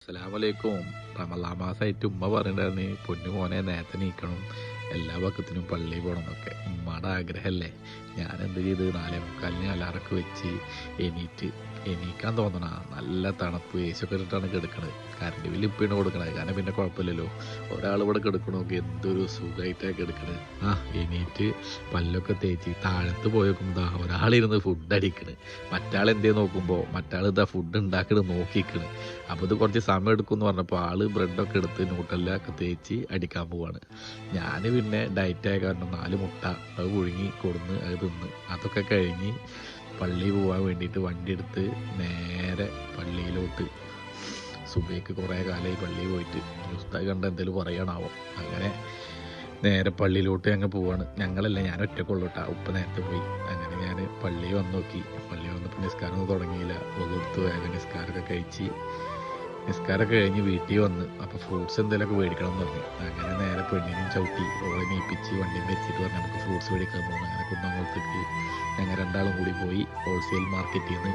അസ്സലാമലൈക്കും. റമളാൻ മാസമായിട്ട് ഉമ്മ പറയണ്ടായിരുന്നു പൊന്നു മോനെ നേരത്തെ നീക്കണം, എല്ലാ വക്കത്തിനും പള്ളിയിൽ പോകണം എന്നൊക്കെ. ഉമ്മയുടെ ആഗ്രഹമല്ലേ. ഞാൻ എന്ത് ചെയ്ത് 4:45 അലാറൊക്കെ വെച്ച് എണീക്കാൻ തോന്നണ നല്ല തണുപ്പ് ഏശൊക്കെ ഇട്ടിട്ടാണ് കിടക്കണത്. കറണ്ട് ബില്ല് ഇപ്പിയാണ് കൊടുക്കണത്, കാരണം പിന്നെ കുഴപ്പമില്ലല്ലോ. ഒരാൾ ഇവിടെ കിടക്കണമെങ്കിൽ എന്തൊരു സുഖമായിട്ടാണ് കിടക്കണത്. എണീറ്റ് പല്ലൊക്കെ തേച്ച് താഴത്ത് പോയേക്കുമ്പോൾ ഒരാളിരുന്ന് ഫുഡ് അടിക്കണ്. മറ്റാൾ എന്തേ നോക്കുമ്പോൾ മറ്റാൾ ഇതാ ഫുഡ് ഉണ്ടാക്കണത് നോക്കിക്കണ്. അപ്പോൾ ഇത് കുറച്ച് സമയം എടുക്കുമെന്ന് പറഞ്ഞപ്പോൾ ആള് ബ്രെഡൊക്കെ എടുത്ത് ന്യൂട്ടെല്ലൊക്കെ തേച്ച് അടിക്കാൻ പോവാണ്. ഞാൻ പിന്നെ ഡയറ്റായ കാരണം 4 മുട്ട അത് പുഴുങ്ങി കൊടുന്ന് അത് തിന്ന് അതൊക്കെ കഴിഞ്ഞ് പള്ളിയിൽ പോകാൻ വേണ്ടിയിട്ട് വണ്ടി എടുത്ത് നേരെ പള്ളിയിലോട്ട്. സുബൈക്ക് കുറേ കാലമായി പള്ളിയിൽ പോയിട്ട് ഉസ്താദ് കണ്ട എന്തെങ്കിലും പറയണാവോ. അങ്ങനെ നേരെ പള്ളിയിലോട്ട് ഞങ്ങൾ പോവാണ്. ഞങ്ങളല്ല, ഞാൻ ഒറ്റക്കുള്ളൂ കേട്ടോ. ഉപ്പ നേരത്തെ പോയി. അങ്ങനെ ഞാൻ പള്ളിയിൽ വന്ന് നോക്കി. പള്ളിയിൽ വന്നപ്പോൾ നിസ്കാരമൊന്നും തുടങ്ങിയില്ല. ഒതുർത്ത് വേഗം നിസ്കാരമൊക്കെ കഴിച്ച് നിസ്കാരമൊക്കെ കഴിഞ്ഞ് വീട്ടിൽ വന്ന് അപ്പോൾ ഫ്രൂട്ട്സ് എന്തെങ്കിലുമൊക്കെ മേടിക്കണം എന്ന് പറഞ്ഞു. അങ്ങനെ നേരെ പെണ്ണിനും ചവിട്ടി ഓളെ നീപ്പിച്ച് വണ്ടിയും വെച്ചിട്ട് പറഞ്ഞ് നമുക്ക് ഫ്രൂട്ട്സ് മേടിക്കാൻ പോകുന്നു. അങ്ങനെ കുന്നംകുളത്തേക്ക് ഞങ്ങൾ രണ്ടാളും കൂടി പോയി ഹോൾസെയിൽ മാർക്കറ്റിൽ നിന്ന്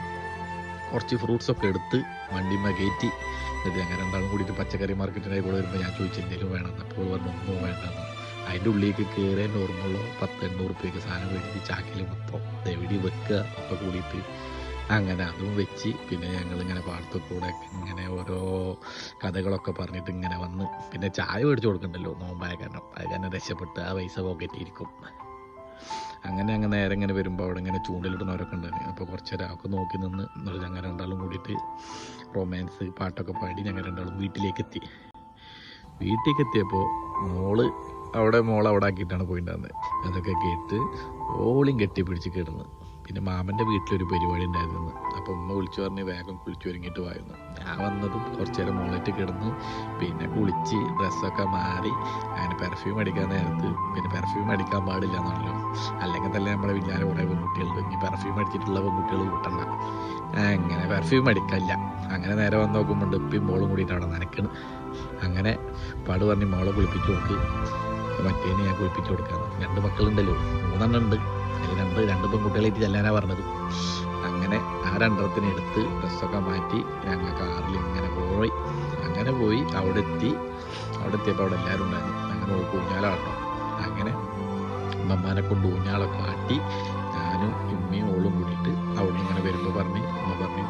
കുറച്ച് ഫ്രൂട്ട്സൊക്കെ എടുത്ത് വണ്ടിമ്മ കയറ്റി. എന്നിട്ട് ഞങ്ങൾ രണ്ടാളും കൂടിയിട്ട് പച്ചക്കറി മാർക്കറ്റിൻ്റെ കൂടെ വരുമ്പോൾ ഞാൻ ചോദിച്ചു എന്തെങ്കിലും വേണമെന്ന്. അപ്പോൾ പറഞ്ഞു ഒന്നും വേണ്ടെന്ന്. അതിൻ്റെ ഉള്ളിലേക്ക് കയറിയ നോർമലോ 10-800 റുപ്യക്ക് സാധനം മേടിച്ച് ചാക്കിൽ മൊത്തം എവിടെ വെക്കുക ഒക്കെ കൂടിയിട്ട് അങ്ങനെ അതും വെച്ച് പിന്നെ ഞങ്ങളിങ്ങനെ പാടത്തൊക്കെ കൂടെ ഇങ്ങനെ ഓരോ കഥകളൊക്കെ പറഞ്ഞിട്ട് ഇങ്ങനെ വന്ന് പിന്നെ ചായ മേടിച്ച് കൊടുക്കണ്ടല്ലോ നോമ്പായ കാരണം. അത് കാരണം രക്ഷപ്പെട്ട് ആ പൈസ പോക്കറ്റിരിക്കും. അങ്ങനെ നേരെ ഇങ്ങനെ വരുമ്പോൾ അവിടെ ഇങ്ങനെ ചൂണ്ടലിടുന്നവരൊക്കെ ഉണ്ടായിരുന്നു. അപ്പോൾ കുറച്ച് നേരം ഒക്കെ നോക്കി നിന്ന് എന്നിട്ട് ഞങ്ങൾ രണ്ടാളും കൂടിയിട്ട് റൊമാൻസ് പാട്ടൊക്കെ പാടി ഞങ്ങൾ രണ്ടാളും വീട്ടിലേക്ക് എത്തിയപ്പോൾ മോള് അവിടെ ആക്കിയിട്ടാണ് പോയിട്ടുണ്ടായിരുന്നത്. അതൊക്കെ കേട്ട് ഓളിയും കെട്ടിപ്പിടിച്ച് കിടന്ന്. പിന്നെ മാമൻ്റെ വീട്ടിലൊരു പരിപാടി ഉണ്ടായിരുന്നു. അപ്പോൾ ഉമ്മ വിളിച്ചു പറഞ്ഞ് വേഗം കുളിച്ച് ഒരുങ്ങിയിട്ട് പോയിരുന്നു. ഞാൻ വന്നതും കുറച്ച് നേരം മോളായിട്ട് കിടന്ന് പിന്നെ കുളിച്ച് ഡ്രസ്സൊക്കെ മാറി അങ്ങനെ പെർഫ്യൂം അടിക്കാൻ നേരത്ത് പിന്നെ പെർഫ്യൂം അടിക്കാൻ പാടില്ല എന്നാണല്ലോ. അല്ലെങ്കിൽ തന്നെ നമ്മളെ വിചാരം കുറേ പെൺകുട്ടികളുണ്ട്, ഇനി പെർഫ്യൂം അടിച്ചിട്ടുള്ള പെൺകുട്ടികൾ കൂട്ടണ്ട. അങ്ങനെ പെർഫ്യൂം അടിക്കില്ല. അങ്ങനെ നേരെ വന്ന് നോക്കുമ്പോൾ ഇപ്പം മോളും കൂടിയിട്ട് അവിടെ നനയ്ക്കണം. അങ്ങനെ പാട് പറഞ്ഞ് മോളെ കുളിപ്പിച്ച് കൊടുക്ക്, മറ്റേന് ഞാൻ കുളിപ്പിച്ച് കൊടുക്കാന്ന്. 2 മക്കളുണ്ടല്ലോ, 3 ഉണ്ട്. അതിൽ 2 പെൺകുട്ടികളായിട്ട് ചെല്ലാനാ പറഞ്ഞത്. അങ്ങനെ ആ 2 എടുത്ത് ഡ്രസ്സൊക്കെ മാറ്റി ഞങ്ങൾ കാറിൽ ഇങ്ങനെ പോയി അവിടെ എത്തിയപ്പോൾ അവിടെ എല്ലാവരും ഉണ്ടായിരുന്നു. അങ്ങനെ ഊഞ്ഞാലാടണം. അങ്ങനെ അമ്മമാനെ കൊണ്ട് ഊഞ്ഞാലൊക്കെ ആട്ടി ഞാനും ഉമ്മയും ഓളും കൂടിയിട്ട് അവിടെ ഇങ്ങനെ വരുമ്പോൾ പറഞ്ഞ്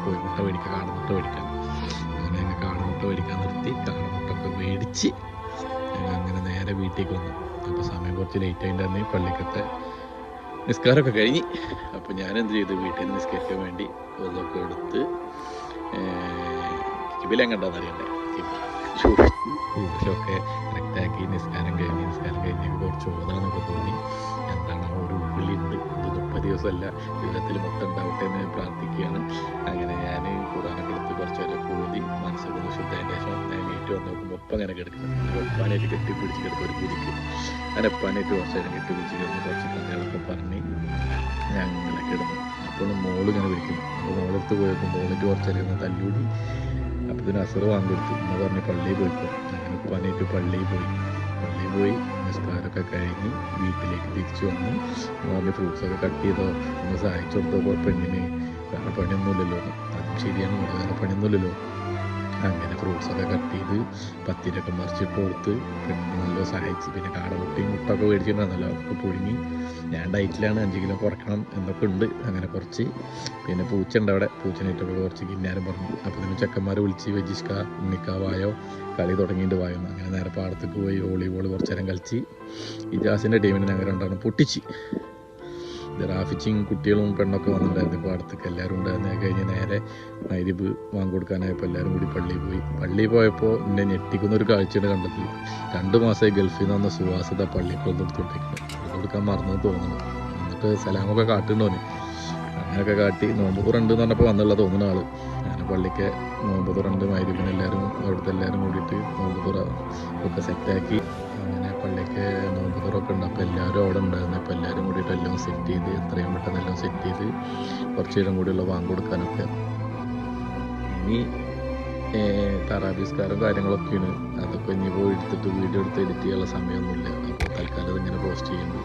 കോഴിമുട്ട മേടിക്കാം, കാടമുട്ട മേടിക്കാം. അങ്ങനെ ഞങ്ങൾ കാടമുട്ട മേടിക്കാൻ നിർത്തി. കാടമുട്ടൊക്കെ മേടിച്ച് ഞങ്ങൾ അങ്ങനെ നേരെ വീട്ടിലേക്ക് വന്നു. അപ്പോൾ സമയം കുറച്ച് ലേറ്റ് ആയിട്ടുണ്ടായിരുന്നു. പള്ളിക്കത്തെ നിസ്കാരമൊക്കെ കഴിഞ്ഞ് അപ്പോൾ ഞാൻ എന്ത് ചെയ്തു, വീട്ടിൽ നിന്ന് നിസ്കരിക്കാൻ വേണ്ടി അതൊക്കെ എടുത്ത് കിബില കണ്ടാന്ന് അറിയണ്ടേ, കിബിലൊക്കെ കറക്റ്റാക്കി നിസ്കാരം കഴിഞ്ഞ് കുറച്ച് ഓതാന്നൊക്കെ തോന്നി. എന്താണ് ഒരു ഉള്ളിലുണ്ട്, ഇത് 30 ദിവസമല്ല, ജീവിതത്തിൽ മൊത്തം ഉണ്ടാവട്ടെ എന്ന് പ്രാർത്ഥിക്കുകയാണ്. അങ്ങനെ ഞാൻ ഖുർആനൊക്കെ എടുത്ത് കുറച്ച് നേരം കൂടി മനസ്സൊക്കെ ശുദ്ധതിൻ്റെ ശേഷം ഞാൻ വീട്ടിൽ വന്ന് നോക്കുമ്പോൾ ഒപ്പം അങ്ങനെ കിടക്കുന്നത്. ഒപ്പാനായിട്ട് കെട്ടിപ്പിടിച്ച് കിടക്കും ഒരു കുതിക്ക്. അങ്ങനെ ഒപ്പാനായിട്ട് കുറച്ച് നേരം കെട്ടിപ്പിടിച്ച് കിടന്ന് കുറച്ച് കഥകളൊക്കെ പറഞ്ഞ് ഞാൻ ഇങ്ങനെ കിടന്നു. അപ്പോൾ മോള് ഇങ്ങനെ വിളിക്കുന്നു. അപ്പോൾ മോളെടുത്ത് പോയപ്പോൾ മോളിൻ്റെ കുറച്ച് നേരം തല്ലൂടി. അപ്പോൾ ഇതിന് അസറ് വാങ്ങിക്കൊടുത്തു. എന്ന് പറഞ്ഞ് പള്ളിയിൽ പോയിപ്പോൾ അങ്ങനെ ഉപ്പാനായിട്ട് പള്ളിയിൽ പോയി നിസ്കാരമൊക്കെ കഴിഞ്ഞ് വീട്ടിലേക്ക് തിരിച്ചു വന്നു. മോൻ്റെ ഫ്രൂട്ട്സൊക്കെ കട്ട് ചെയ്തോ ഒന്ന് സഹായിച്ചു കൊടുത്തപ്പോൾ പെണ്ണിന് വേറെ പണിയൊന്നുമില്ലല്ലോ. അതും ശരിയാണ്, വേറെ പണിയൊന്നുമില്ലല്ലോ. അങ്ങനെ ഫ്രൂട്ട്സൊക്കെ കട്ട് ചെയ്ത് പത്തിരൊക്കെ മറിച്ചിട്ട് കൊടുത്ത് പെണ്ണിന് നല്ല സഹായിച്ച്. പിന്നെ കാടമുട്ടയും മുട്ടൊക്കെ മേടിച്ചിട്ടുണ്ടായിരുന്നല്ലോ, അതൊക്കെ പുഴുങ്ങി. ഞാൻ ഡയറ്റിലാണ്, 5 കിലോ കുറയ്ക്കണം എന്നൊക്കെ ഉണ്ട്. അങ്ങനെ കുറച്ച് പിന്നെ പൂച്ച ഉണ്ട് അവിടെ, പൂച്ചനായിട്ടൊക്കെ കുറച്ച് കിന്നാരം പറഞ്ഞു. അപ്പോൾ തന്നെ ചെക്കന്മാരെ വിളിച്ച് വെജിസ്ക ഉണ്ണിക്കാവായോ കളി തുടങ്ങിയിട്ട് വായുന്നു. അങ്ങനെ നേരെ പാടത്തേക്ക് പോയി വോളിബോൾ കുറച്ച് നേരം കളിച്ച് ഇജാസിൻ്റെ ടീമിനെ ഞങ്ങൾ രണ്ടാളും പൊട്ടിച്ച്. റാഫിച്ചിങ് കുട്ടികളും പെണ്ണൊക്കെ വന്നിട്ടുണ്ടായിരുന്നു പാടത്തേക്ക്, എല്ലാവരും ഉണ്ടായിരുന്നു. കഴിഞ്ഞ് നേരെ മഗ്‌രിബ് വാങ്ങിക്കൊടുക്കാനായപ്പോൾ എല്ലാവരും കൂടി പള്ളിയിൽ പോയപ്പോൾ എന്നെ ഞെട്ടിക്കുന്നൊരു കാഴ്ചയാണ് കണ്ടത്. 2 മാസമായി ഗൾഫിൽ നിന്ന് വന്ന സുവാസിത പള്ളിക്ക് കൊടുക്കാൻ മറന്നു തോന്നുന്നു. എന്നിട്ട് സലാമൊക്കെ കാട്ടുണ്ടോന്. അങ്ങനെയൊക്കെ കാട്ടി നോമ്പ് തുറണ്ട് എന്ന് പറഞ്ഞപ്പോൾ വന്നുള്ള തോന്നുന്ന ആള്. അങ്ങനെ പള്ളിക്ക് നോമ്പ് തുറണ്ട് മഗ്‌രിബിന് എല്ലാവരും അവിടുത്തെ എല്ലാവരും കൂടിയിട്ട് നോമ്പ് തുറ ഒക്കെ സെറ്റാക്കി. അങ്ങനെ പള്ളിക്ക് നോമ്പ് തുറൊക്കെ ഉണ്ട്. അപ്പോൾ എല്ലാവരും അവിടെ ഉണ്ടായിരുന്നു. അപ്പോൾ എല്ലാവരും കൂടിയിട്ട് എല്ലാം സെറ്റ് ചെയ്ത് എത്രയും പെട്ടെന്ന് എല്ലാം സെറ്റ് ചെയ്ത് കുറച്ച് നേരം കൂടിയുള്ള വാങ്ങി കൊടുക്കാനൊക്കെ. ഇനി തറാബീസ്കാരം കാര്യങ്ങളൊക്കെയാണ്. അതൊക്കെ ഇനി പോയി എടുത്തിട്ട് വീഡിയോ എടുത്ത് എഡിറ്റ് ചെയ്യാനുള്ള സമയമൊന്നുമില്ല. അപ്പോൾ തൽക്കാലം ഇതിങ്ങനെ പോസ്റ്റ് ചെയ്യുന്നു.